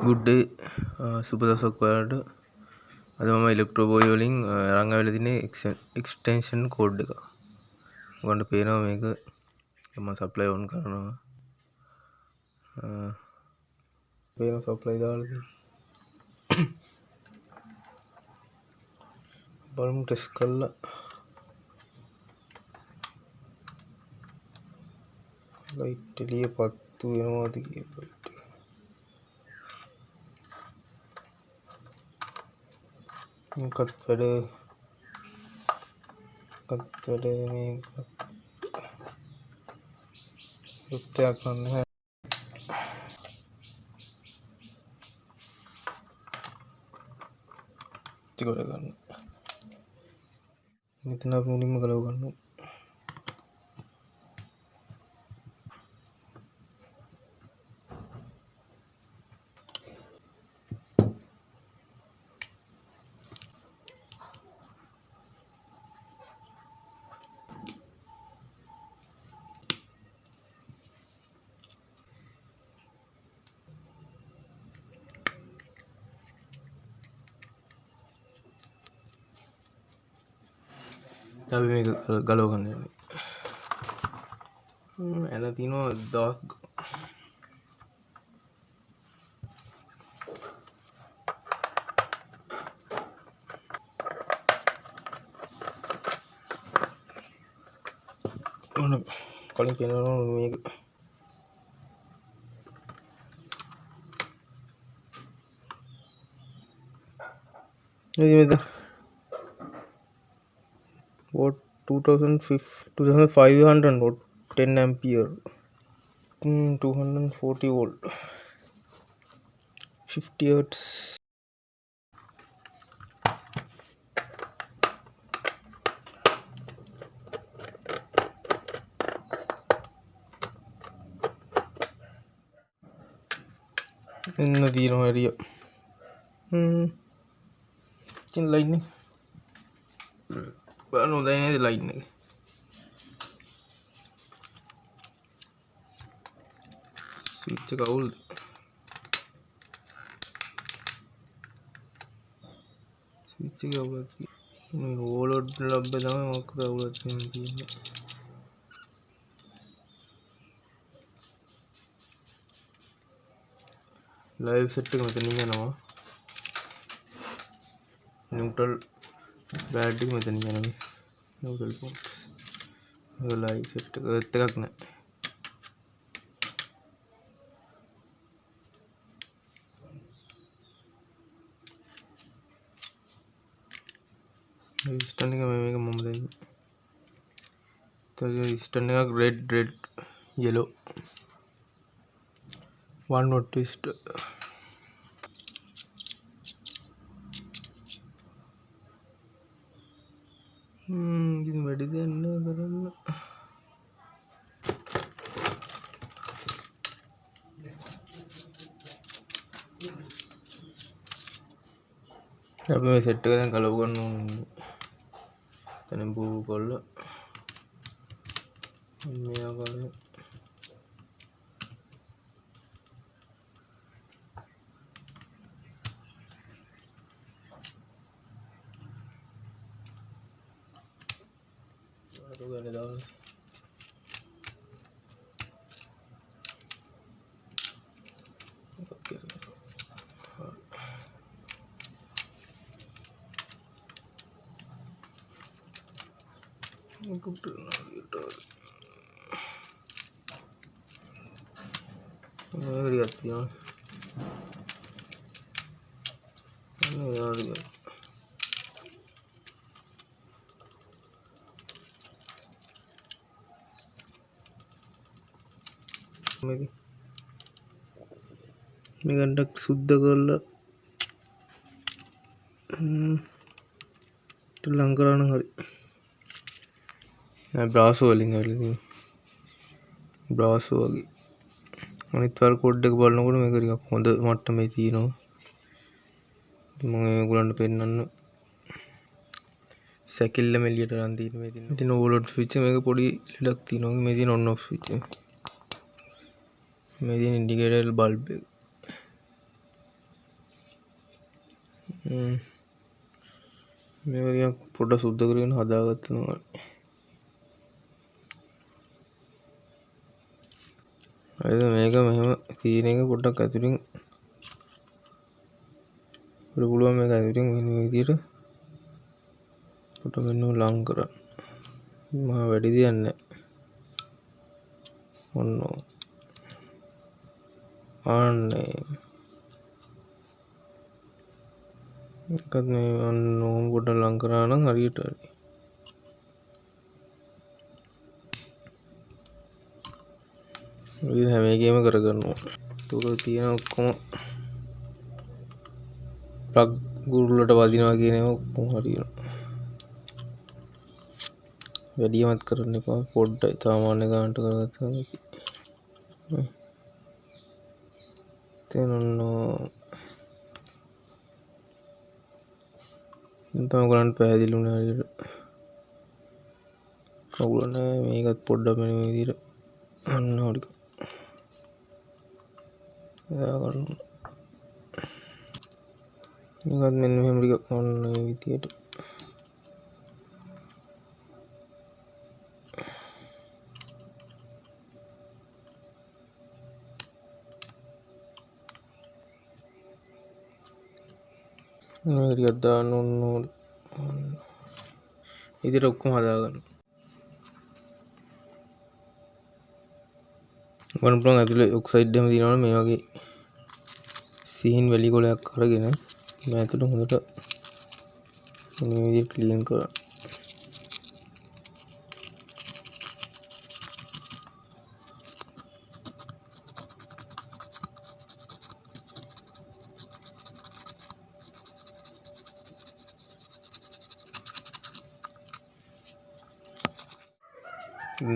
Good day, සුබදසක් ඔයාලට. අද මම ඉලෙක්ට්‍රෝ බෝයි වලින් අරන් ආවිලා තින්නේ එක්ස්ටෙන්ෂන් කෝඩ් එක. ඔයගොල්ලන්ට පේනවා මේක මම සප්ලයි ඔන් කරනවා. පේන සප්ලයි දාලා තියෙනවා. බලමු ටෙස්ට් කරලා. ලයිට් එළිය පත්තු වෙනවාද කියලා. මේකත් වැඩ මේක යුක්තයක් නැහැ. ටික ගන්න. මෙතන අපි මුලින්ම ගලව ගන්නවා. අපි මේක ගලව ගන්න යන්නේ. එන තියනවා 10 කලින් පේනවා මේක what 2500 watt 10 ampere 240 volt 50 hertz එන්න තියෙනවා හරිය ඉතින් ලයින් එක බලන්න හොඳයි නේද ලයින් එක ස්විච් එක අවුල්ද ස්විච් එක අවුලක් මේ ඕලොඩ් ලබ්බ තමයි මොකද අවුලක් තියෙන්නේ ලයිව් සෙට් එක මෙතනින් යනවා නියුට්‍රල් බෑඩ් එක මෙතනින් යනවා නියුට්‍රල් පොයින්ට් මේ ලයිව් සෙට් එක එකක් නෑ ස්ටන් එක මේක මම දෙන්නේ තව ස්ටන් එකක් රෙඩ් yellow 1 watt twist ඉතින් වැඩි දෙයක් නෑ කරන්න අපි මේ සෙට් එක දැන් ගලව ගන්න ඕනේ එතන බූ කරලා මේ ආකාරයෙන් ගන්න දාන්න හරියට තියෙනවා මේ ගණ්ඩක් සුද්ධ කරලා ලං කරන්න හරි බ්‍රාසෝ වලින් හරි බ්‍රාසෝ වගේ අනිත් වර කෝඩ් එක බලනකොට මේක ටිකක් හොඳ මට්ටමේ තියෙනවා මම ඒගොල්ලන්ට පෙන්නන්න සැකිල්ල මෙලියට අරන් තියෙන මේ තියෙන ඉතින් ඕවර්ලෝඩ් ස්විච් එක මේක පොඩි ලෙඩක් තියෙනවා මේ තියෙන ඔන් ඔෆ් ස්විච් එක මේ තියෙන ඉන්ඩිකේටර් බල්බ් එක මේක පොඩ්ඩක් සුද්ධ කරගෙන හදාගත්තා. හරිද? මේක මෙහෙම තියෙන එක පොඩ්ඩක් ඇතුලින් පුළුවන් මේක ඇතුලින් මෙන්න මේ විදියට පොඩ්ඩක් මෙන්න ලං කරන්න. මහා වැඩි දෙයක් නැහැ. ඔන්න ආන්නේ එකත් මේ ඔන්න පොඩ්ඩක් ලං කරා නම් හරියට හරි. හැම එකේම කරගන්නවා. ඒක තියෙන ඔක්කොම ප්ලග් ගුරුල්ලට වදිනවා කියන ඒවා ඔක්කොම හරියනවා. වැඩියමත් කරන්න එපා. පොඩ්ඩයි සාමාන්‍ය ගානට කරගත්තා. තම ගලන්ට පැහැදිලි වුණා හරියට. කවුල නැහැ. මේකත් පොඩ්ඩක් මෙන්න මේ විදිහට අන්න හරියට. දාගන්න. මේකත් මෙන්න මෙහෙම ටිකක් ඔන්න මේ විදිහට. මේක ටිකක් දාන්න ඕන. ඉතින් ඔක්කොම හදාගන්න. ගන්න පුළුවන් ඇතුලේ ඔක්සයිඩ් එහෙම දිනවනේ මේ වගේ සීන් වැලි කොලයක් අරගෙන මේ ඇතුලේ හොඳට මේ විදිහට ක්ලීන් කරන්න.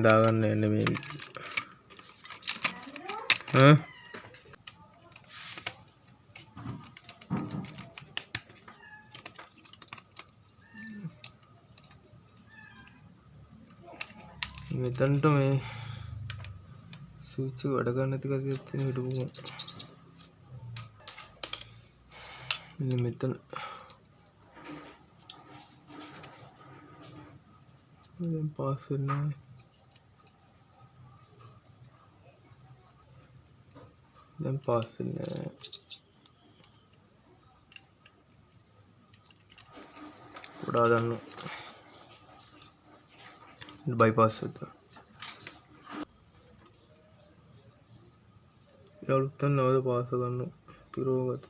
දාගන්න යන්නේ මේ මෙතනට මේ ස්විච් එක වැඩ ගන්න නැති කතියක් තියෙන හිටපුවා. මෙතන දැන් පාස් වෙනවා. දැන් පාස් වෙන්නේ වඩා ගන්න බයිපාස් එක. යාළුවෝ නවද පාස් ගන්න පිරෝගත.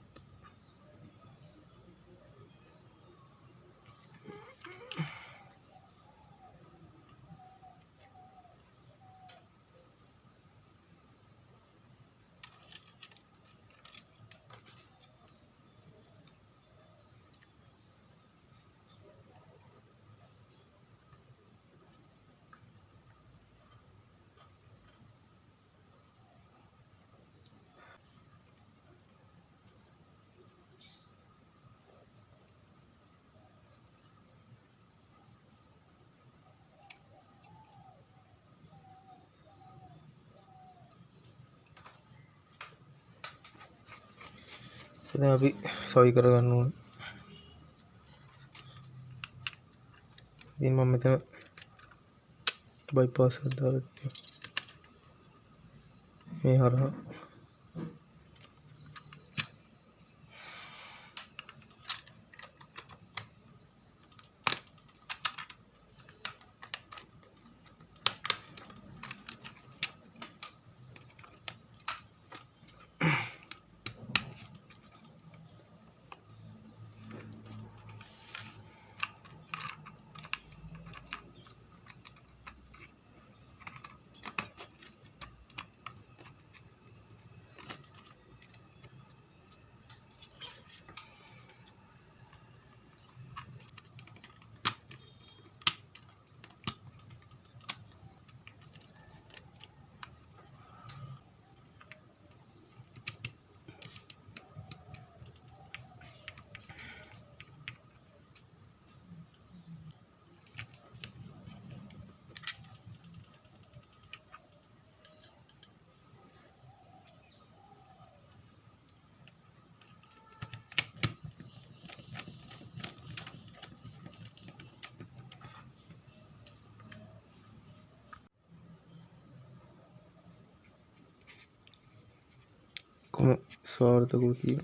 දැන් අපි සොයි කරගන්න ඕනේ. ඉතින් මම මෙතන බයිපාස් එක දාලා තියෙනවා. මේ හරහා ස්වාර්ථකව කීම.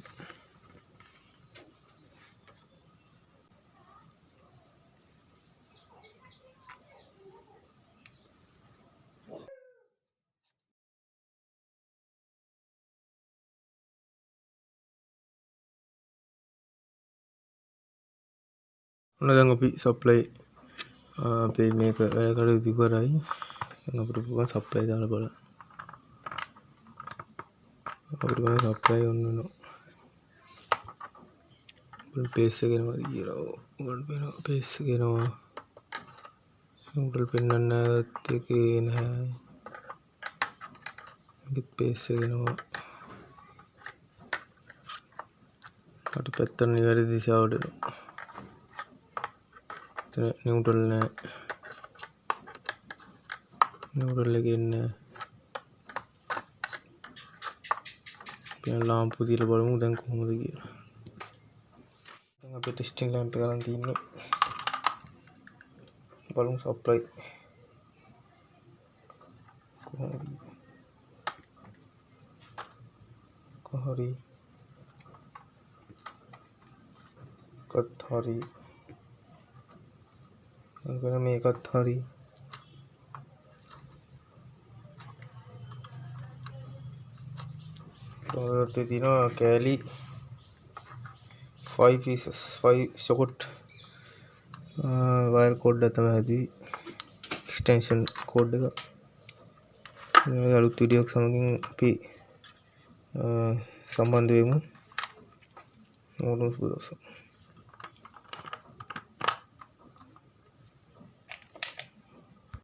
ඔන්න දැන් අපි සප්ලයි අපේ මේක වැඩ කටයුතු කරයි. දැන් අපිට පුළුවන් සප්ලයි දාලා බලන්න. අපිට මේ සප්ලයි ඔන්න වෙනවා. පේස් එක එනවා කියලා. ඔයගොල්ලෝ වෙනවා පේස් එක එනවා. ඔයගොල්ලෝ පෙන්වන්න එකේ නැහැ. මේක පේස් එක එනවා. අට පැත්තට නිවැරදි දිශාවට එනවා. නිව්ට්‍රල් නැහැ. නිව්ට්‍රල් එකේ ඉන්නේ. අපි ලාම්පුව තියලා බලමු දැන් කොහොමද කියලා. දැන් අපි ටෙස්ටිං ලැම්ප් එක ගන්න තියෙන්නේ. බලමු සප්ලයි කොහරි කත් හරි අගන මේකත් හරි තේ තියෙනවා කෑලි 5 pieces 5 socket wire code එක තමයි ඇති extension code එක. මේ අලුත් වීඩියෝ එකක් සමගින් අපි සම්බන්ධ වෙමු. ඕනෝස් බෝස